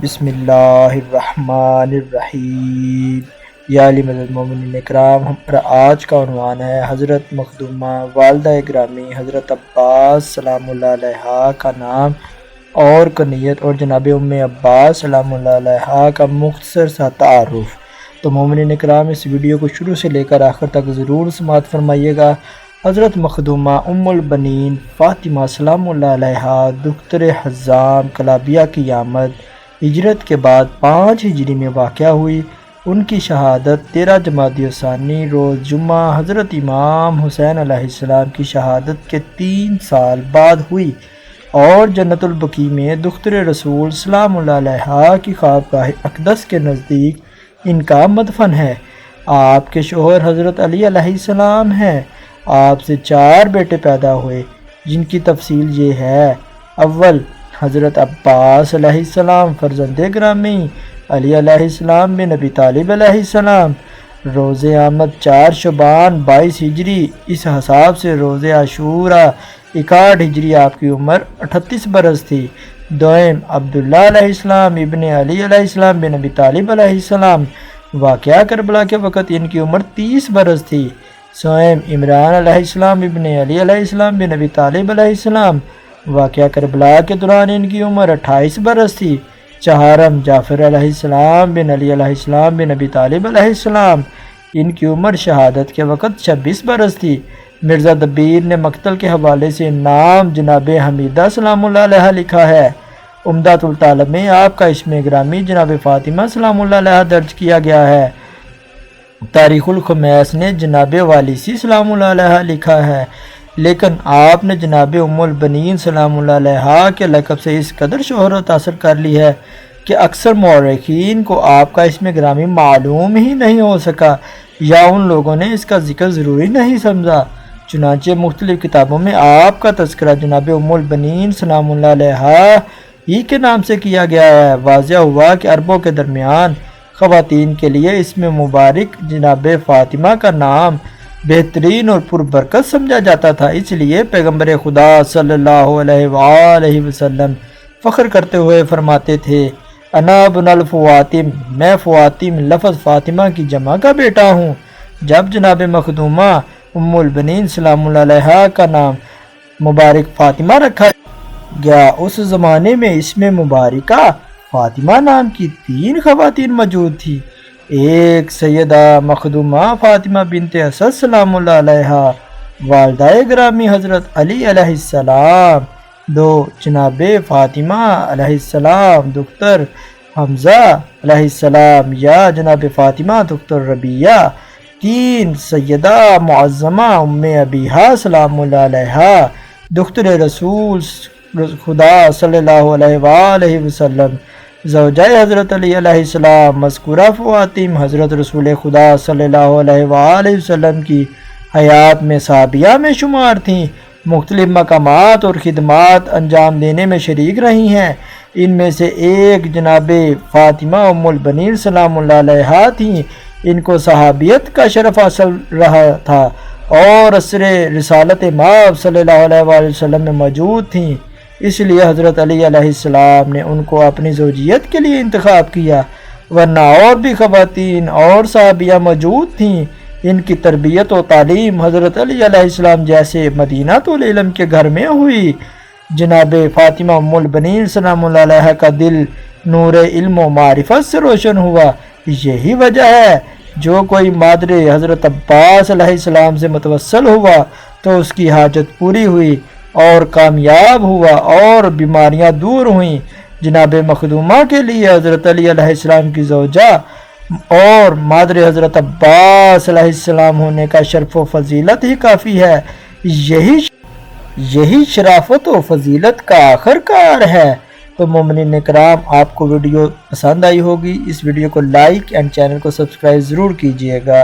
بسم اللہ الرحمن الرحیم۔ یا علی مدد مومنین اکرام، ہمارا آج کا عنوان ہے حضرت مخدومہ والدہ گرامی حضرت عباس سلام اللہ علیہ کا نام اور کنیت، اور جناب ام عباس سلام اللہ علیہ کا مختصر سا تعارف۔ تو مومنین اکرام، اس ویڈیو کو شروع سے لے کر آخر تک ضرور سماعت فرمائیے گا۔ حضرت مخدومہ ام البنین فاطمہ سلام اللہ علیہ دختر حزام کلابیہ کی آمد ہجرت کے بعد 5 ہجری میں واقع ہوئی۔ ان کی شہادت 13 جمادی الثانی روز جمعہ حضرت امام حسین علیہ السلام کی شہادت کے 3 سال بعد ہوئی، اور جنت البقیع میں دختر رسول سلام اللہ علیہ کی خوابگاہ اقدس کے نزدیک ان کا مدفن ہے۔ آپ کے شوہر حضرت علی علیہ السلام ہیں۔ آپ سے 4 بیٹے پیدا ہوئے، جن کی تفصیل یہ ہے۔ اول، حضرت عباس علیہ السلام فرزند گرامی علی علیہ السلام بن ابی طالب علیہ السلام، روز آمد 4 شعبان 22 ہجری، اس حساب سے روز عاشورہ 61 ہجری آپ کی عمر 38 برس تھی۔ دوئم، عبداللہ علیہ السلام ابن علی علیہ السلام بن ابی طالب علیہ السلام، واقعہ کربلا کے وقت ان کی عمر 30 برس تھی۔ سوئم، عمران علیہ السلام ابن علی علیہ السلام بن ابی طالب علیہ السلام، واقعہ کربلا کے دوران ان کی عمر 28 برس تھی۔ چہارم، جعفر علیہ السلام بن علی علیہ السلام بن ابی طالب علیہ السلام، ان کی عمر شہادت کے وقت 26 برس تھی۔ مرزا دبیر نے مقتل کے حوالے سے نام جناب حمیدہ سلام اللہ علیہ لکھا ہے۔ عمدۃ الطالب میں آپ کا اسم گرامی جناب فاطمہ سلام اللہ علیہ درج کیا گیا ہے۔ تاریخ الخمیس نے جناب والیسی سلام اللہ علیہ لکھا ہے، لیکن آپ نے جناب ام البنین سلام اللہ علیہ کے لقب سے اس قدر شہرت حاصل کر لی ہے کہ اکثر مورخین کو آپ کا اسم گرامی معلوم ہی نہیں ہو سکا، یا ان لوگوں نے اس کا ذکر ضروری نہیں سمجھا۔ چنانچہ مختلف کتابوں میں آپ کا تذکرہ جناب ام البنین سلام اللہ علیہ ہی کے نام سے کیا گیا ہے۔ واضح ہوا کہ عربوں کے درمیان خواتین کے لیے اسم مبارک جناب فاطمہ کا نام بہترین اور پربرکت سمجھا جاتا تھا، اس لیے پیغمبر خدا صلی اللہ علیہ وآلہ وسلم فخر کرتے ہوئے فرماتے تھے، انا ابن الفواتم، میں فواتم لفظ فاطمہ کی جمع کا بیٹا ہوں۔ جب جناب مخدومہ ام البنین سلام اللہ علیہ کا نام مبارک فاطمہ رکھا گیا، اس زمانے میں اسم مبارکہ فاطمہ نام کی 3 خواتین موجود تھیں۔ ایک، سیدہ مخدومہ فاطمہ بنت اسد سلام اللہ علیہ والدہ گرامی حضرت علی علیہ السلام۔ 2، جناب فاطمہ علیہ السلام دختر حمزہ علیہ السلام یا جناب فاطمہ دختر ربیہ۔ 3، سیدہ معظمہ ام ابیہا سلام اللہ علیہ دختر رسول خدا صلی اللہ علیہ وآلہ وسلم، زوجہ حضرت علی علیہ السلام۔ مذکورہ خواتین حضرت رسول خدا صلی اللہ علیہ وآلہ وسلم کی حیات میں صحابیہ میں شمار تھیں، مختلف مقامات اور خدمات انجام دینے میں شریک رہی ہیں۔ ان میں سے ایک جناب فاطمہ ام البنین سلام اللہ علیہ تھیں۔ ان کو صحابیت کا شرف حاصل رہا تھا اور عصر رسالت مآب صلی اللہ علیہ وآلہ وسلم میں موجود تھیں، اس لیے حضرت علی علیہ السلام نے ان کو اپنی زوجیت کے لیے انتخاب کیا، ورنہ اور بھی خواتین اور صحابیہ موجود تھیں۔ ان کی تربیت و تعلیم حضرت علی علیہ السلام جیسے مدینہ العلم کے گھر میں ہوئی۔ جناب فاطمہ ام البنین سلام اللہ علیہ کا دل نور علم و معرفت سے روشن ہوا۔ یہی وجہ ہے جو کوئی مادر حضرت عباس علیہ السلام سے متوسل ہوا تو اس کی حاجت پوری ہوئی اور کامیاب ہوا اور بیماریاں دور ہوئیں۔ جناب مخدومہ کے لیے حضرت علی علیہ السلام کی زوجہ اور مادر حضرت عباس علیہ السلام ہونے کا شرف و فضیلت ہی کافی ہے۔ یہی شرافت و فضیلت کا آخر کار ہے۔ تو مومنین اکرام، آپ کو ویڈیو پسند آئی ہوگی، اس ویڈیو کو لائک اینڈ چینل کو سبسکرائب ضرور کیجیے گا۔